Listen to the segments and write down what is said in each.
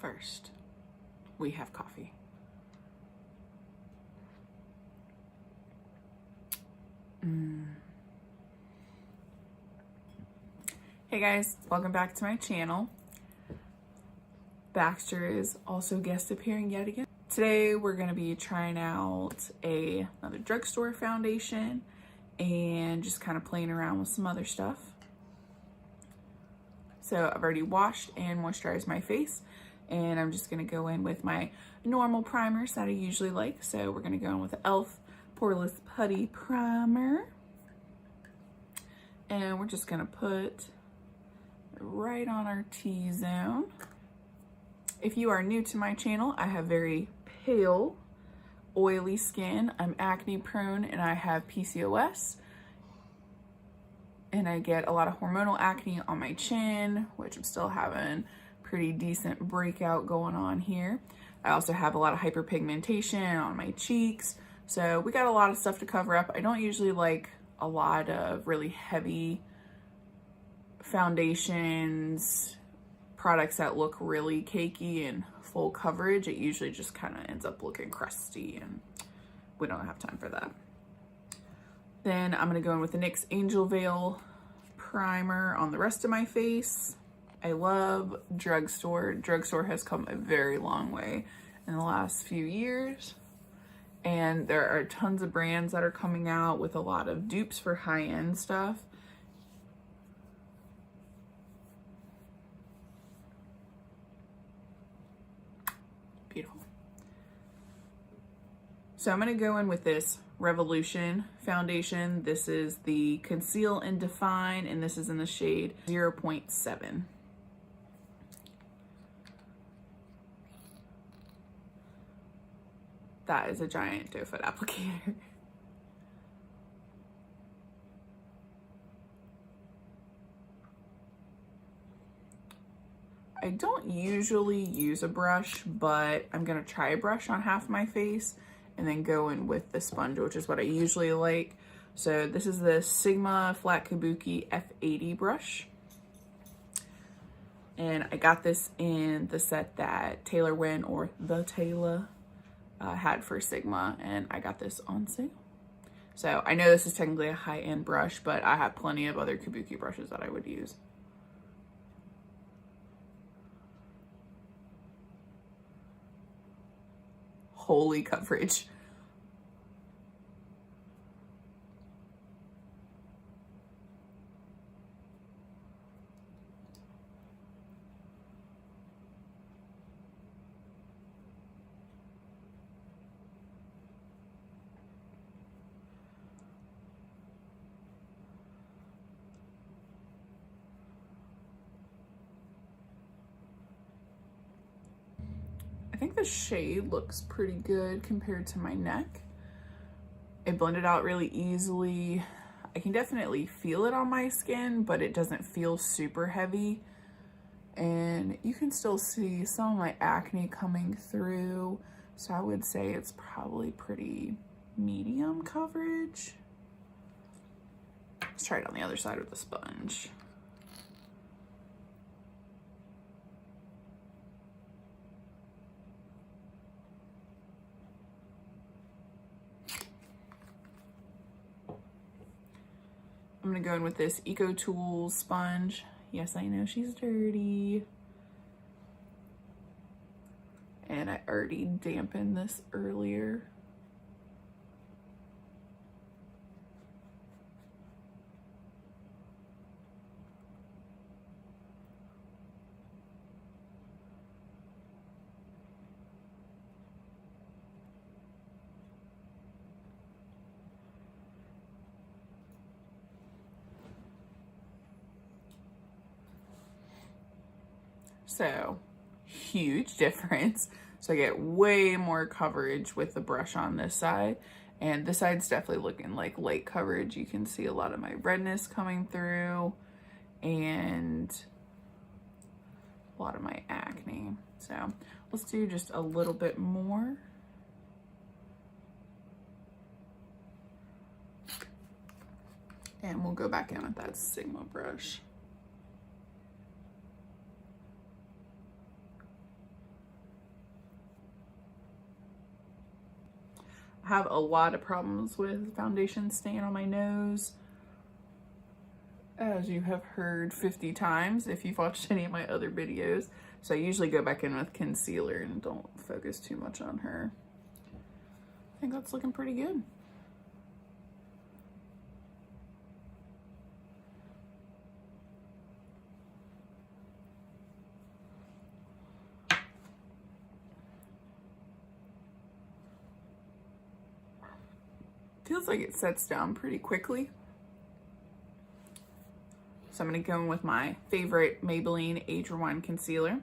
first, we have coffee. Hey guys, welcome back to my channel. Baxter is also guest appearing yet again. Today we're going to be trying out another drugstore foundation and just kind of playing around with some other stuff. So I've already washed and moisturized my face, and I'm just going to go in with my normal primers that I usually like. So we're going to go in with the e.l.f. Poreless Putty Primer, and we're just going to put right on our T-zone. If you are new to my channel, I have very pale, oily skin. I'm acne prone and I have PCOS. And I get a lot of hormonal acne on my chin, which I'm still having pretty decent breakout going on here. I also have a lot of hyperpigmentation on my cheeks. So we got a lot of stuff to cover up. I don't usually like a lot of really heavy foundations, products that look really cakey and full coverage. It usually just kind of ends up looking crusty, and we don't have time for that. Then I'm going to go in with the NYX Angel Veil primer on the rest of my face. I love drugstore. Drugstore has come a very long way in the last few years, and there are tons of brands that are coming out with a lot of dupes for high-end stuff. Beautiful. So I'm going to go in with this Revolution foundation. This is the Conceal and Define, and this is in the shade 0.7. That is a giant doe foot applicator. I don't usually use a brush, but I'm gonna try a brush on half my face and then go in with the sponge, which is what I usually like. So this is the Sigma Flat Kabuki F80 brush. And I got this in the set that Taylor Wynn, or the Taylor, had for Sigma, and I got this on sale. So I know this is technically a high-end brush, but I have plenty of other Kabuki brushes that I would use. Holy coverage. I think the shade looks pretty good compared to my neck. It blended out really easily. I can definitely feel it on my skin, but it doesn't feel super heavy. And you can still see some of my acne coming through. So I would say it's probably pretty medium coverage. Let's try it on the other side with the sponge. I'm gonna go in with this Eco Tools sponge. Yes, I know she's dirty. And I already dampened this earlier. So, huge difference. So I get way more coverage with the brush on this side. And this side's definitely looking like light coverage. You can see a lot of my redness coming through and a lot of my acne. So let's do just a little bit more. And we'll go back in with that Sigma brush. have a lot of problems with foundation staying on my nose, as you have heard 50 times if you've watched any of my other videos. So I usually go back in with concealer and don't focus too much on her. I think that's looking pretty good. Feels like it sets down pretty quickly. So I'm going to go in with my favorite Maybelline Age Rewind Concealer.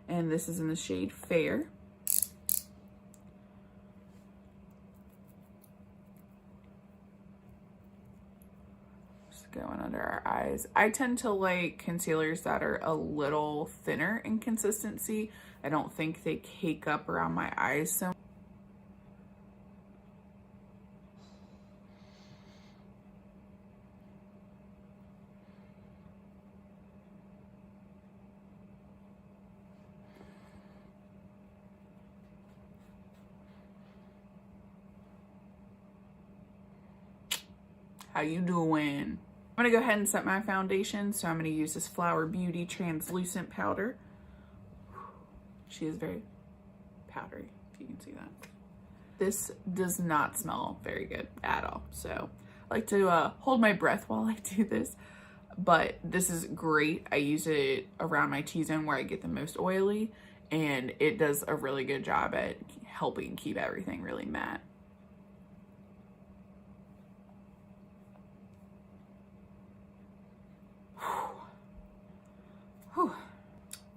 And this is in the shade Fair. Just going under our eyes. I tend to like concealers that are a little thinner in consistency. I don't think they cake up around my eyes so much. How you doing? I'm gonna go ahead and set my foundation. So I'm gonna use this Flower Beauty translucent powder. She is very powdery, if you can see that. This does not smell very good at all. So I like to hold my breath while I do this, but this is great. I use it around my T-zone where I get the most oily, and it does a really good job at helping keep everything really matte.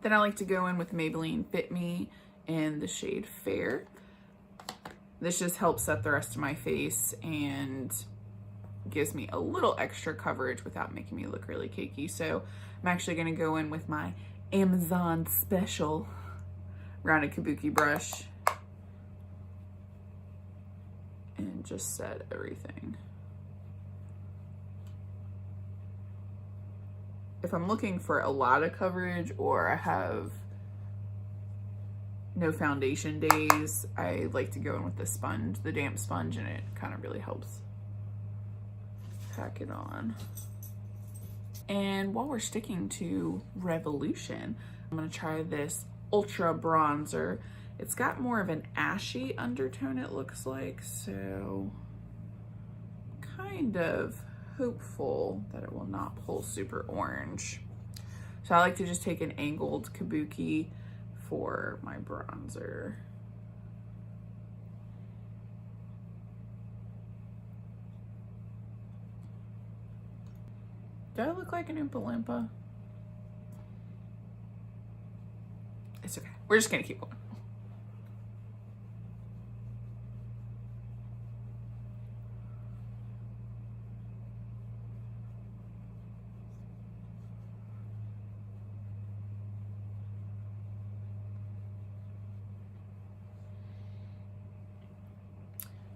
Then I like to go in with Maybelline Fit Me in the shade Fair. This just helps set the rest of my face and gives me a little extra coverage without making me look really cakey. So I'm actually gonna go in with my Amazon Special rounded kabuki brush and just set everything. If I'm looking for a lot of coverage or I have no foundation days, I like to go in with the sponge, the damp sponge, and it kind of really helps pack it on. And while we're sticking to Revolution, I'm gonna try this Ultra Bronzer. It's got more of an ashy undertone, it looks like, so kind of hopeful that it will not pull super orange. So I like to just take an angled kabuki for my bronzer. Do I look like an Oompa Loompa? It's okay. We're just gonna keep going.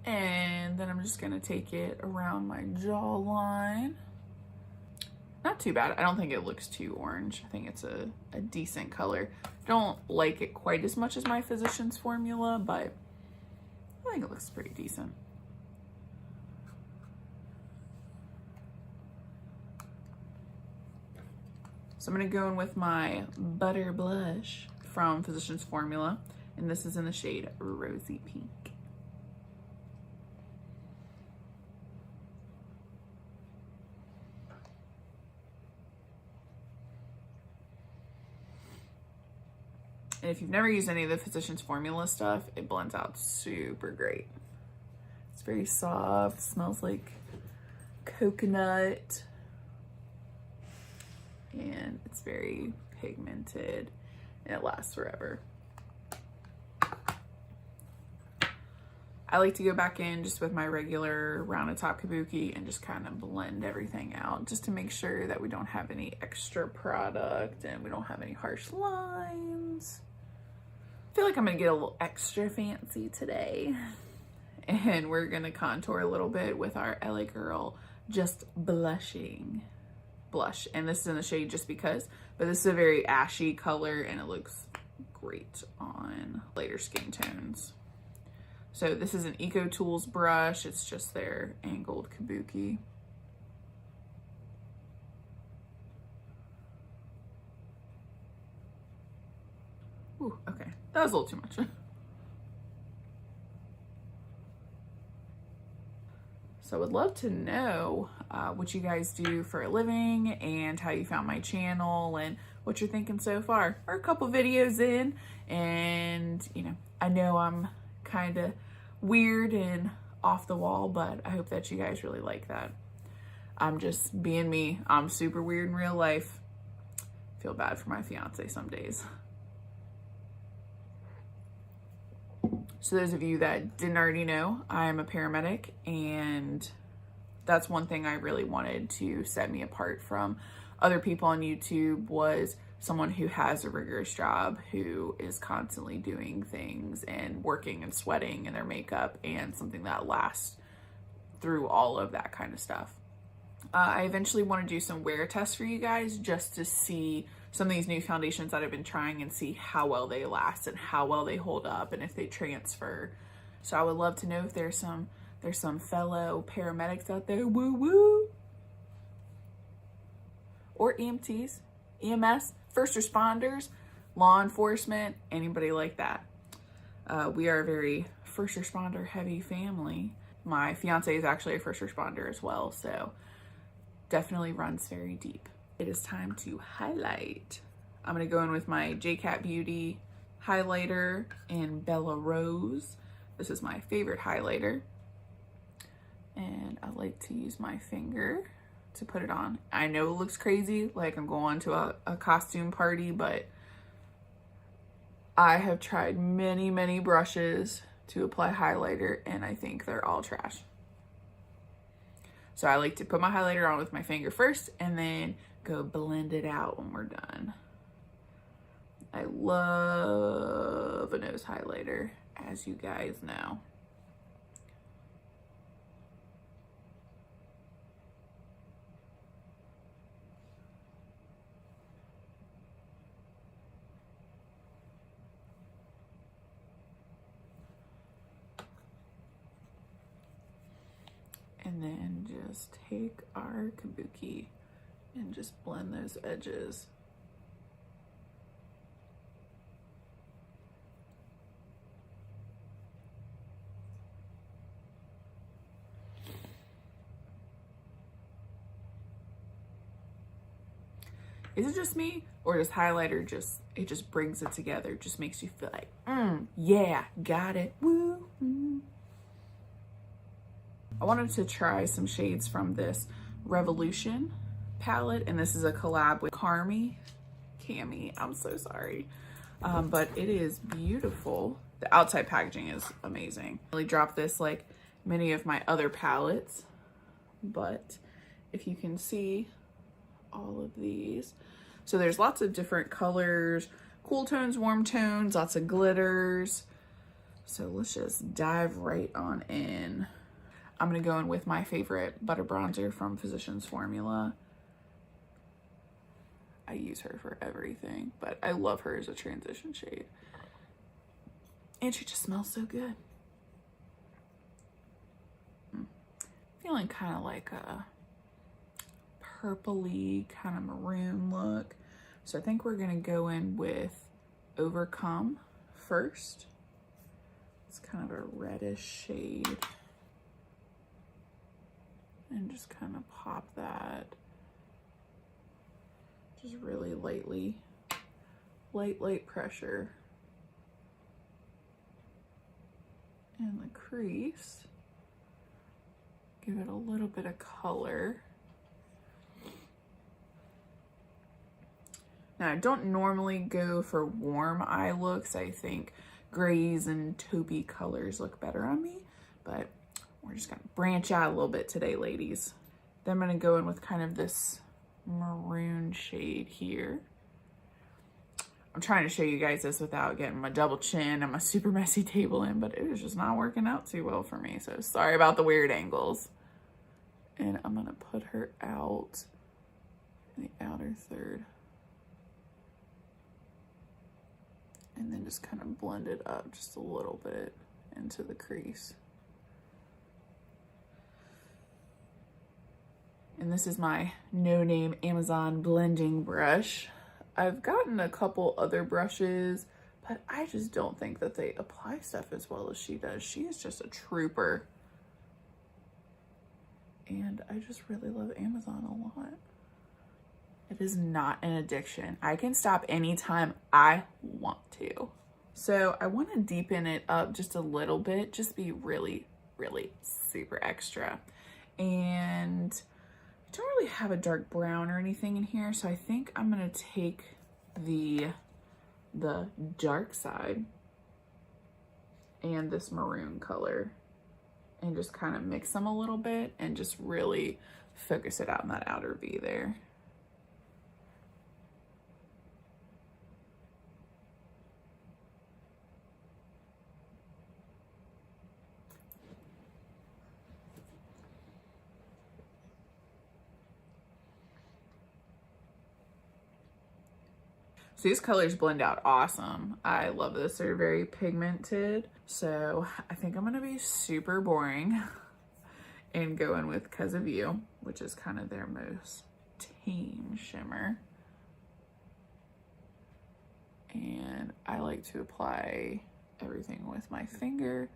And then I'm just gonna take it around my jawline. Not too bad. I don't think it looks too orange. I think it's a decent color. Don't like it quite as much as my Physicians Formula, but I think it looks pretty decent. So I'm gonna go in with my Butter Blush from Physicians Formula, and this is in the shade Rosy Pink. And if you've never used any of the Physicians Formula stuff, it blends out super great. It's very soft, smells like coconut, and it's very pigmented, and it lasts forever. I like to go back in just with my regular rounded top kabuki and just kind of blend everything out just to make sure that we don't have any extra product and we don't have any harsh lines. I feel like I'm gonna get a little extra fancy today. And we're gonna contour a little bit with our LA Girl Just Blushing blush. And this is in the shade Just Because, but this is a very ashy color and it looks great on lighter skin tones. So this is an Eco Tools brush. It's just their angled kabuki. Ooh, okay, that was a little too much. So I would love to know what you guys do for a living and how you found my channel and what you're thinking so far. We're a couple videos in, and you know I'm kind of weird and off the wall, but I hope that you guys really like that. I'm just being me. I'm super weird in real life. Feel bad for my fiance some days. So those of you that didn't already know, I am a paramedic, and that's one thing I really wanted to set me apart from other people on YouTube, was someone who has a rigorous job, who is constantly doing things and working and sweating in their makeup, and something that lasts through all of that kind of stuff. I eventually want to do some wear tests for you guys just to see some of these new foundations that I've been trying and see how well they last and how well they hold up and if they transfer. So I would love to know if there's some fellow paramedics out there, woo woo, or EMTs, EMS, first responders, law enforcement, anybody like that. We are a very first responder heavy family. My fiance is actually a first responder as well, so definitely runs very deep. It is time to highlight. I'm gonna go in with my JCat Beauty highlighter in Bella Rose. This is my favorite highlighter. And I like to use my finger to put it on. I know it looks crazy, like I'm going to a costume party, but I have tried many, many brushes to apply highlighter, and I think they're all trash. So I like to put my highlighter on with my finger first and then go blend it out when we're done. I love a nose highlighter, as you guys know. And then just take our kabuki and just blend those edges. Is it just me, or does highlighter just brings it together? It just makes you feel like, yeah, got it, woo. I wanted to try some shades from this Revolution palette, and this is a collab with Carmi. I'm so sorry. But it is beautiful. The outside packaging is amazing. I really dropped this like many of my other palettes, but if you can see all of these. So there's lots of different colors, cool tones, warm tones, lots of glitters. So let's just dive right on in. I'm gonna go in with my favorite butter bronzer from Physicians Formula. I use her for everything, but I love her as a transition shade. And she just smells so good. Feeling kind of like a purpley kind of maroon look. So I think we're gonna go in with Overcome first. It's kind of a reddish shade. And just kind of pop that. Just really lightly, light pressure in the crease. Give it a little bit of color. Now, I don't normally go for warm eye looks. I think grays and taupey colors look better on me, but we're just gonna branch out a little bit today, ladies. Then I'm gonna go in with kind of this maroon shade here. I'm trying to show you guys this without getting my double chin and my super messy table in, but it was just not working out too well for me. So sorry about the weird angles. And I'm gonna put her out in the outer third. And then just kind of blend it up just a little bit into the crease. And this is my no-name Amazon blending brush. I've gotten a couple other brushes, but I just don't think that they apply stuff as well as she does. She is just a trooper. And I just really love Amazon a lot. It is not an addiction. I can stop anytime I want to. So I want to deepen it up just a little bit, just be really, really super extra. And I don't really have a dark brown or anything in here, so I think I'm gonna take the dark side and this maroon color and just kind of mix them a little bit and just really focus it out in that outer V there. So these colors blend out awesome. I love this. They're very pigmented. So I think I'm gonna be super boring and go in with 'Cause of You, which is kind of their most tame shimmer. And I like to apply everything with my finger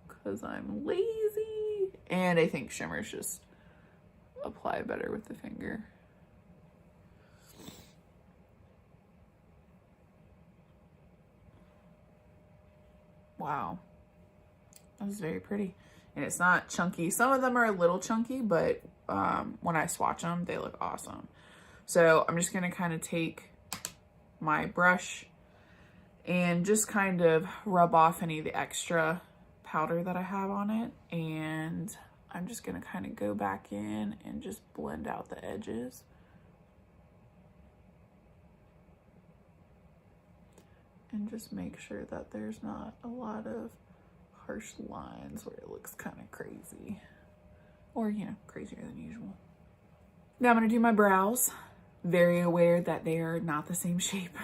because I'm lazy. And I think shimmers just apply better with the finger. Wow, that was very pretty. And it's not chunky. Some of them are a little chunky, but when I swatch them, they look awesome. So I'm just gonna kind of take my brush and just kind of rub off any of the extra powder that I have on it. And I'm just gonna kind of go back in and just blend out the edges. And just make sure that there's not a lot of harsh lines where it looks kind of crazy. Or, you know, crazier than usual. Now I'm gonna do my brows. Very aware that they are not the same shape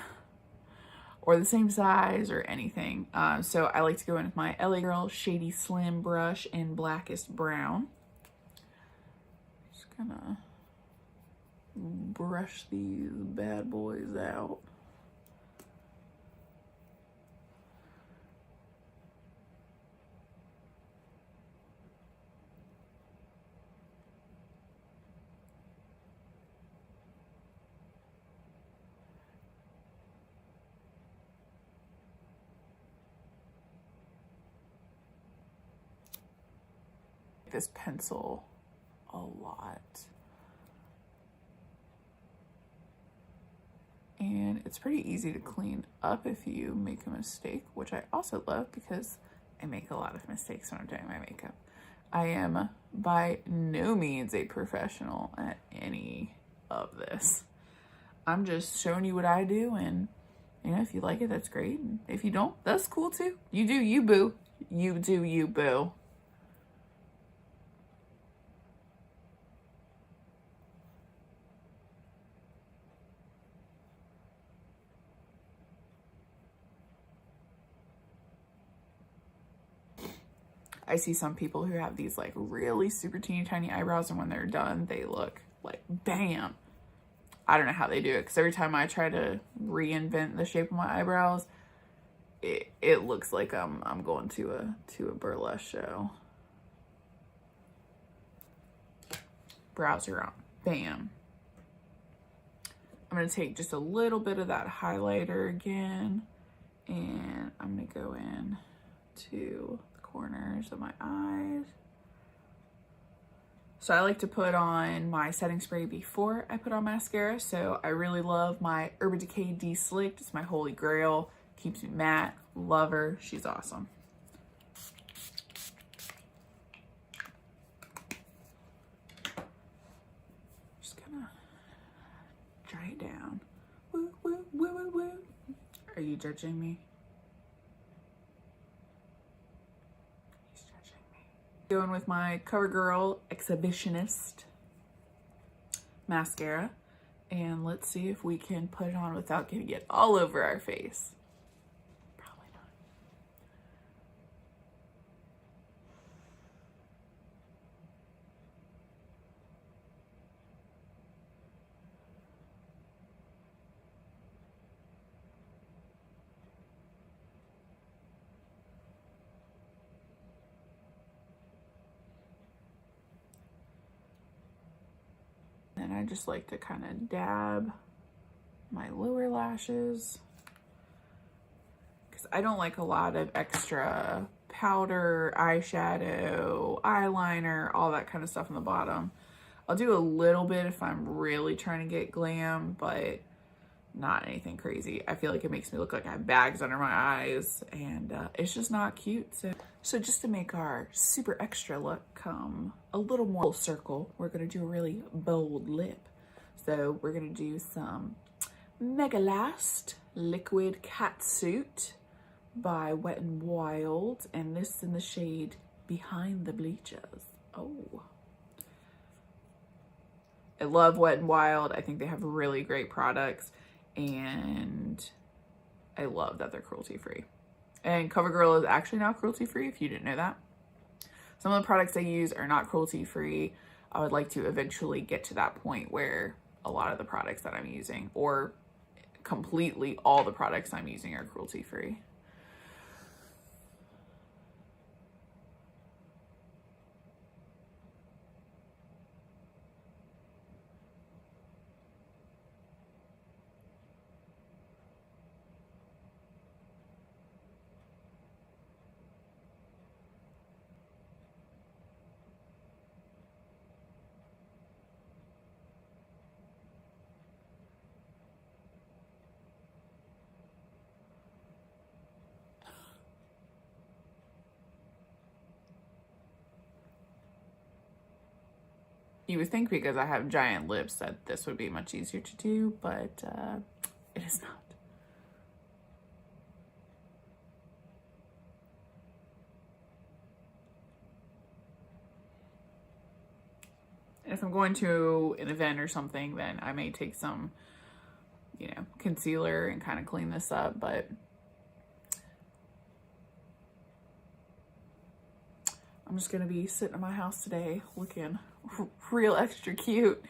or the same size or anything. So I like to go in with my LA Girl Shady Slim brush in Blackest Brown. Just gonna brush these bad boys out. This pencil a lot. And it's pretty easy to clean up if you make a mistake, which I also love because I make a lot of mistakes when I'm doing my makeup. I am by no means a professional at any of this. I'm just showing you what I do, and you know, if you like it, that's great. And if you don't, that's cool too. You do you, boo. You do you, boo. I see some people who have these like really super teeny tiny eyebrows, and when they're done, they look like bam. I don't know how they do it, because every time I try to reinvent the shape of my eyebrows, it looks like I'm going to a burlesque show. Brows are on. Bam. I'm gonna take just a little bit of that highlighter again, and I'm gonna go in to corners of my eyes. So I like to put on my setting spray before I put on mascara. So I really love my Urban Decay De-Slicked. It's my holy grail. Keeps me matte. Love her. She's awesome. Just gonna dry it down. Woo, woo, woo, woo, woo. Are you judging me? Going with my CoverGirl Exhibitionist mascara, and let's see if we can put it on without getting it all over our face. Probably not. then I just like to kind of dab my lower lashes because I don't like a lot of extra powder, eyeshadow, eyeliner, all that kind of stuff on the bottom. I'll do a little bit if I'm really trying to get glam, but not anything crazy. I feel like it makes me look like I have bags under my eyes, and it's just not cute. So just to make our super extra look come a little more full circle, we're gonna do a really bold lip. So we're gonna do some Mega Last Liquid Catsuit by Wet n Wild, and this in the shade Behind the Bleachers. Oh, I love Wet n Wild. I think they have really great products, and I love that they're cruelty-free. And CoverGirl is actually now cruelty-free, if you didn't know that. Some of the products I use are not cruelty-free. I would like to eventually get to that point where a lot of the products that I'm using, or completely all the products I'm using, are cruelty-free. You would think because I have giant lips that this would be much easier to do, but it is not. And if I'm going to an event or something, then I may take some, you know, concealer and kind of clean this up, but I'm just gonna be sitting in my house today looking real extra cute.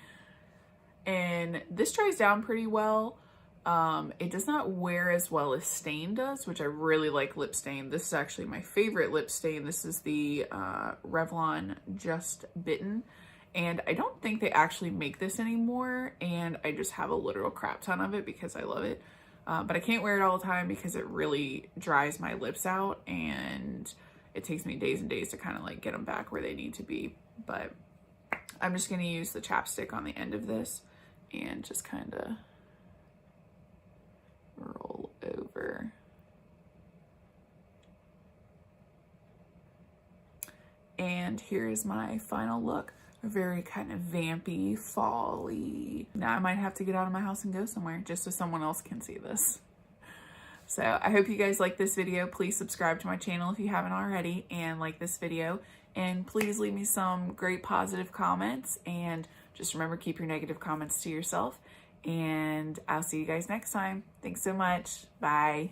And this dries down pretty well. It does not wear as well as Stain does, which I really like lip stain. This is actually my favorite lip stain. This is the Revlon Just Bitten. And I don't think they actually make this anymore, and I just have a literal crap ton of it because I love it. But I can't wear it all the time because it really dries my lips out, and it takes me days and days to kind of like get them back where they need to be. But I'm just gonna use the chapstick on the end of this and just kind of roll over. And here's my final look. A very kind of vampy, fall-y. Now I might have to get out of my house and go somewhere just so someone else can see this. So I hope you guys like this video. Please subscribe to my channel if you haven't already, and like this video. And please leave me some great positive comments. And just remember, keep your negative comments to yourself. And I'll see you guys next time. Thanks so much. Bye.